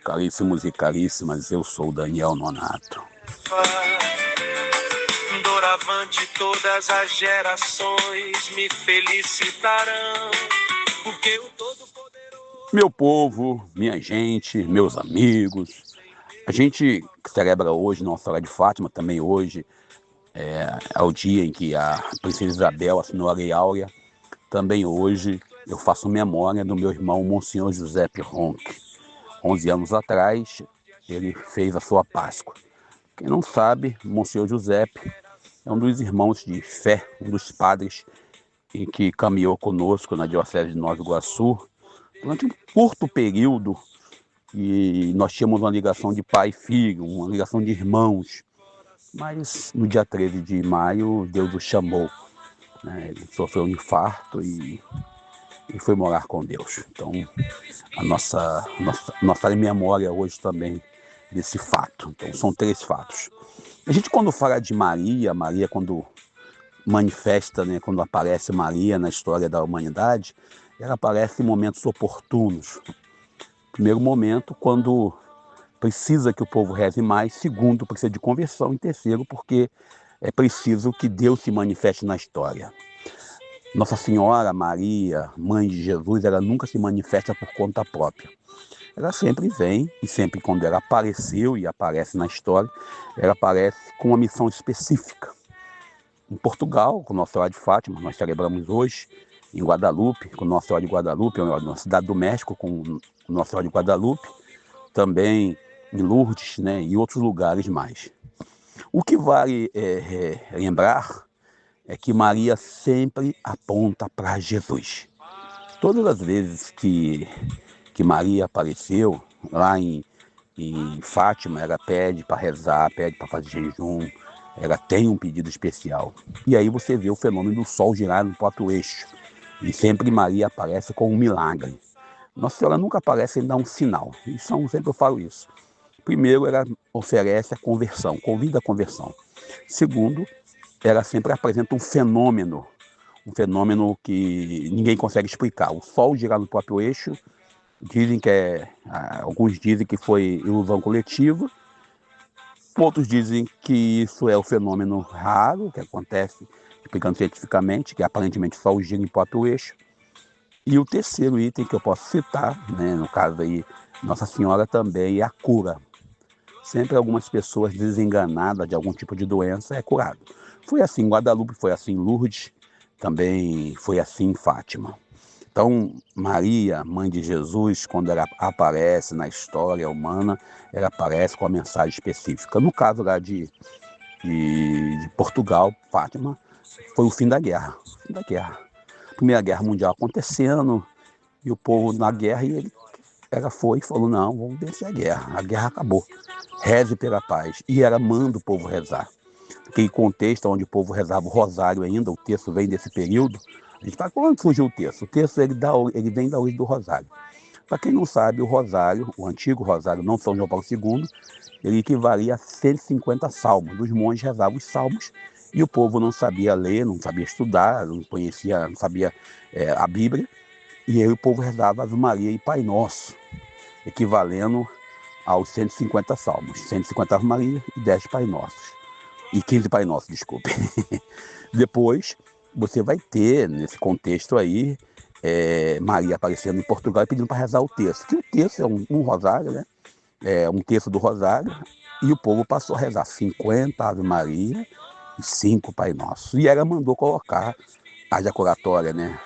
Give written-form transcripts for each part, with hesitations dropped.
Caríssimos e caríssimas, eu sou Daniel Nonato. Doravante todas as gerações me felicitarão, porque o Todo-Poderoso... Meu povo, minha gente, meus amigos, a gente celebra hoje Nossa Senhora de Fátima, também hoje é o dia em que a Princesa Isabel assinou a Lei Áurea. Também hoje eu faço memória do meu irmão Monsenhor Giuseppe Ronchi. 11 anos atrás, ele fez a sua Páscoa. Quem não sabe, Monsenhor Giuseppe é um dos irmãos de fé, um dos padres em que caminhou conosco na Diocese de Nova Iguaçu durante um curto período, e nós tínhamos uma ligação de pai e filho, uma ligação de irmãos. Mas no dia 13 de maio, Deus o chamou. Ele sofreu um infarto e foi morar com Deus. Então, a nossa memória hoje também desse fato. Então, são 3 fatos. A gente, quando fala de Maria quando manifesta, né, quando aparece Maria na história da humanidade, ela aparece em momentos oportunos. Primeiro momento, quando precisa que o povo reze mais. Segundo, precisa de conversão. E terceiro, porque é preciso que Deus se manifeste na história. Nossa Senhora Maria, Mãe de Jesus, ela nunca se manifesta por conta própria. Ela sempre vem, e sempre quando ela apareceu e aparece na história, ela aparece com uma missão específica. Em Portugal, com Nossa Senhora de Fátima, nós celebramos hoje. Em Guadalupe, com Nossa Senhora de Guadalupe, na cidade do México, com Nossa Senhora de Guadalupe. Também em Lourdes, né, e outros lugares mais. O que vale lembrar é que Maria sempre aponta para Jesus. Todas as vezes que Maria apareceu lá em Fátima, ela pede para rezar, pede para fazer jejum, ela tem um pedido especial. E aí você vê o fenômeno do sol girar no próprio eixo. E sempre Maria aparece com um milagre. Nossa Senhora nunca aparece sem dar um sinal. Sempre eu falo isso. Primeiro, ela oferece a conversão, convida a conversão. Segundo, ela sempre apresenta um fenômeno que ninguém consegue explicar. O sol girar no próprio eixo, alguns dizem que foi ilusão coletiva, outros dizem que isso é um fenômeno raro, que acontece, explicando cientificamente, que aparentemente o sol gira no próprio eixo. E o terceiro item que eu posso citar, né, no caso aí, Nossa Senhora também é a cura. Sempre algumas pessoas desenganadas de algum tipo de doença é curado. Foi assim em Guadalupe, foi assim em Lourdes, também foi assim em Fátima. Então, Maria, Mãe de Jesus, quando ela aparece na história humana, ela aparece com uma mensagem específica. No caso lá de Portugal, Fátima, foi o fim da guerra. Primeira Guerra Mundial acontecendo, e o povo na guerra, e ela foi e falou, não, vamos vencer a guerra acabou, reze pela paz. E ela manda o povo rezar. Aquele contexto onde o povo rezava o rosário ainda, o texto vem desse período. A gente fala, quando surgiu o texto? O texto ele vem da origem do rosário. Para quem não sabe, o rosário, o antigo rosário, não São João Paulo II, ele equivalia a 150 salmos. Os monges rezavam os salmos e o povo não sabia ler, não sabia estudar, não sabia a Bíblia. E aí o povo rezava Ave Maria e Pai Nosso, equivalendo aos 150 salmos. 150 Ave Maria e 10 Pai Nossos. E 15 Pai Nosso, desculpe. Depois, você vai ter, nesse contexto aí, Maria aparecendo em Portugal e pedindo para rezar o texto. Que o texto é um rosário, né? É um texto do rosário. E o povo passou a rezar 50 Ave Maria e 5 Pai Nosso. E ela mandou colocar a jaculatória, né?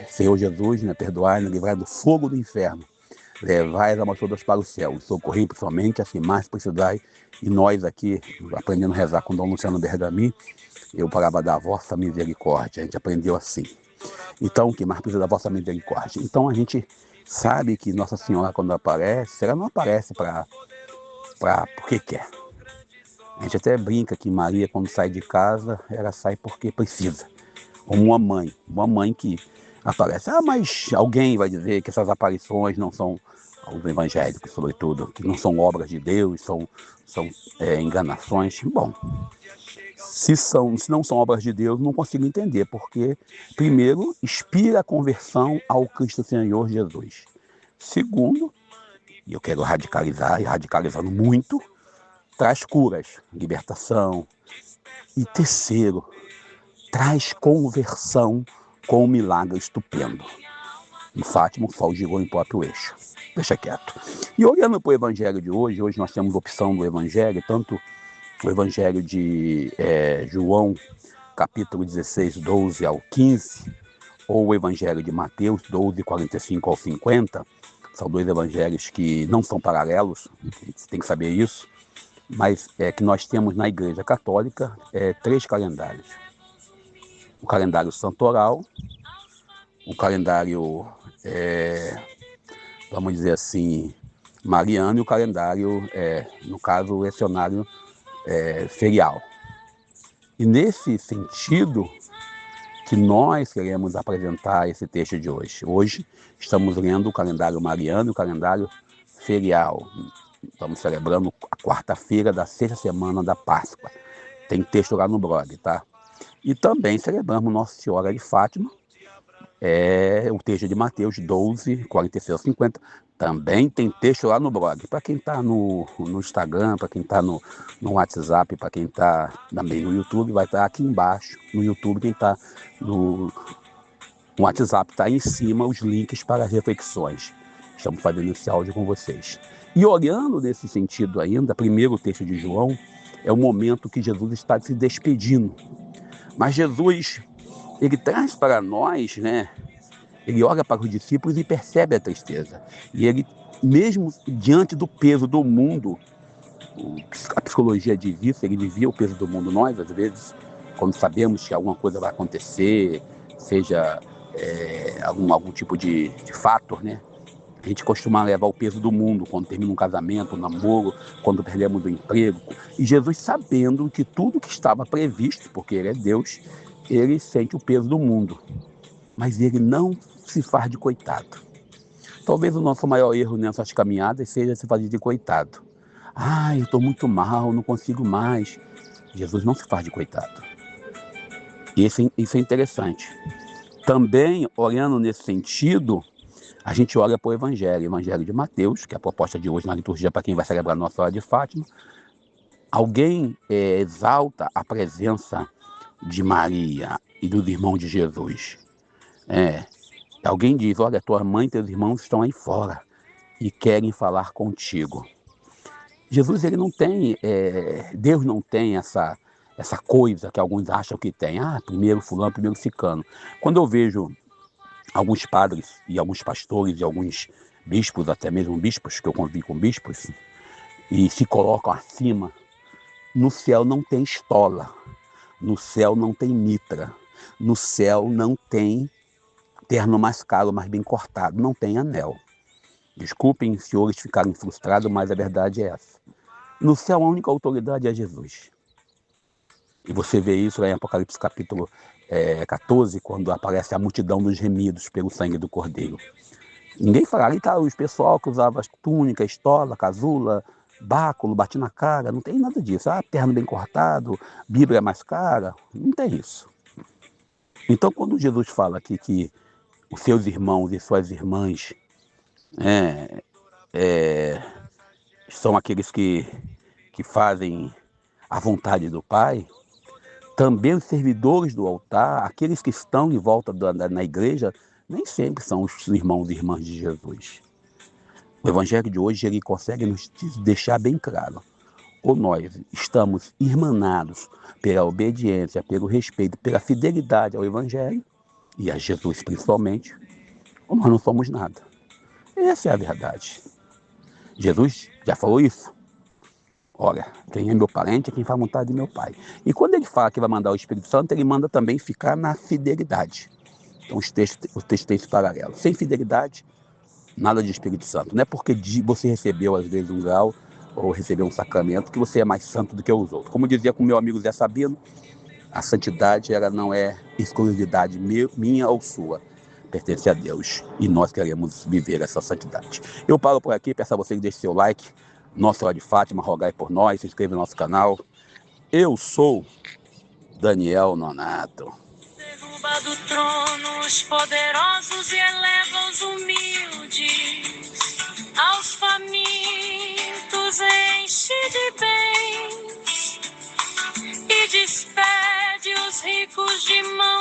Senhor Jesus, né? Perdoai-nos, livrai do fogo do inferno. Levai as almas todas para o céu. Socorrei principalmente, assim mais precisai. E nós aqui, aprendendo a rezar com Dom Luciano Bergamin, eu parava da vossa misericórdia. A gente aprendeu assim. Então, o que mais precisa da vossa misericórdia? Então, a gente sabe que Nossa Senhora, quando aparece, ela não aparece porque quer. A gente até brinca que Maria, quando sai de casa, ela sai porque precisa. Como uma mãe que aparece. Mas alguém vai dizer que essas aparições não são, os evangélicos sobretudo, que não são obras de Deus, são enganações. Bom, se não são obras de Deus, não consigo entender, porque, primeiro, inspira a conversão ao Cristo Senhor Jesus. Segundo, e eu quero radicalizar, e radicalizando muito, traz curas, libertação. E terceiro, traz conversão com um milagre estupendo. Em Fátima, o sol girou em próprio eixo. Deixa quieto. E olhando para o evangelho de hoje nós temos opção do evangelho, tanto o evangelho de João, capítulo 16, 12 ao 15, ou o evangelho de Mateus, 12, 45 ao 50. São dois evangelhos que não são paralelos, você tem que saber isso, mas que nós temos na Igreja Católica 3 calendários. O calendário santoral, o calendário, vamos dizer assim, mariano, e o calendário, no caso, o lecionário ferial. E nesse sentido que nós queremos apresentar esse texto de hoje. Hoje estamos lendo o calendário mariano e o calendário ferial. Estamos celebrando a quarta-feira da 6ª semana da Páscoa. Tem texto lá no blog, tá? E também celebramos Nossa Senhora de Fátima, o texto de Mateus 12, 46 a 50. Também tem texto lá no blog. Para quem está no Instagram, para quem está no WhatsApp, para quem está também no YouTube, vai estar aqui embaixo. No YouTube, quem está no WhatsApp, está aí em cima os links para as reflexões. Estamos fazendo esse áudio com vocês. E olhando nesse sentido ainda, primeiro o texto de João, é o momento que Jesus está se despedindo. Mas Jesus, ele traz para nós, né? Ele olha para os discípulos e percebe a tristeza. E ele, mesmo diante do peso do mundo, a psicologia diz isso, ele vivia o peso do mundo. Nós, às vezes, quando sabemos que alguma coisa vai acontecer, seja algum tipo de fator, né? A gente costuma levar o peso do mundo quando termina um casamento, um namoro, quando perdemos o emprego. E Jesus, sabendo que tudo que estava previsto, porque ele é Deus, ele sente o peso do mundo. Mas ele não se faz de coitado. Talvez o nosso maior erro nessas caminhadas seja se fazer de coitado. Eu estou muito mal, não consigo mais. Jesus não se faz de coitado. E isso é interessante. Também, olhando nesse sentido, a gente olha para o Evangelho de Mateus, que é a proposta de hoje na liturgia para quem vai celebrar Nossa Senhora de Fátima. Alguém exalta a presença de Maria e dos irmãos de Jesus. Alguém diz, olha, tua mãe e teus irmãos estão aí fora e querem falar contigo. Jesus, ele não tem, Deus não tem essa coisa que alguns acham que tem. Primeiro fulano, primeiro ciclano. Quando eu vejo alguns padres e alguns pastores e alguns bispos, até mesmo bispos, que eu convivi com bispos, e se colocam acima, no céu não tem estola, no céu não tem mitra, no céu não tem terno mais caro, mais bem cortado, não tem anel. Desculpem, senhores, ficarem frustrados, mas a verdade é essa. No céu, a única autoridade é Jesus. E você vê isso lá em Apocalipse capítulo 14, quando aparece a multidão dos remidos pelo sangue do Cordeiro. Ninguém fala, ali tá os pessoal que usava túnica, estola, casula, báculo, bate na cara, não tem nada disso. Terno bem cortado, Bíblia mais cara, não tem isso. Então, quando Jesus fala aqui que os seus irmãos e suas irmãs são aqueles que fazem a vontade do Pai, também os servidores do altar, aqueles que estão em volta na igreja, nem sempre são os irmãos e irmãs de Jesus. O Evangelho de hoje, ele consegue nos deixar bem claro. Ou nós estamos irmanados pela obediência, pelo respeito, pela fidelidade ao Evangelho, e a Jesus principalmente, ou nós não somos nada. Essa é a verdade. Jesus já falou isso. Olha, quem é meu parente é quem faz a vontade de meu Pai. E quando ele fala que vai mandar o Espírito Santo, ele manda também ficar na fidelidade. Então os textos têm esse paralelo. Sem fidelidade, nada de Espírito Santo. Não é porque você recebeu, às vezes, um grau ou recebeu um sacramento que você é mais santo do que os outros. Como dizia com meu amigo Zé Sabino, a santidade ela não é exclusividade minha ou sua. Pertence a Deus. E nós queremos viver essa santidade. Eu paro por aqui, peço a você que deixe seu like. Nossa Senhora de Fátima, rogai por nós, se inscreva no nosso canal. Eu sou Daniel Nonato. Derruba do trono os poderosos e eleva os humildes. aos famintos enche de bens e despede os ricos de mão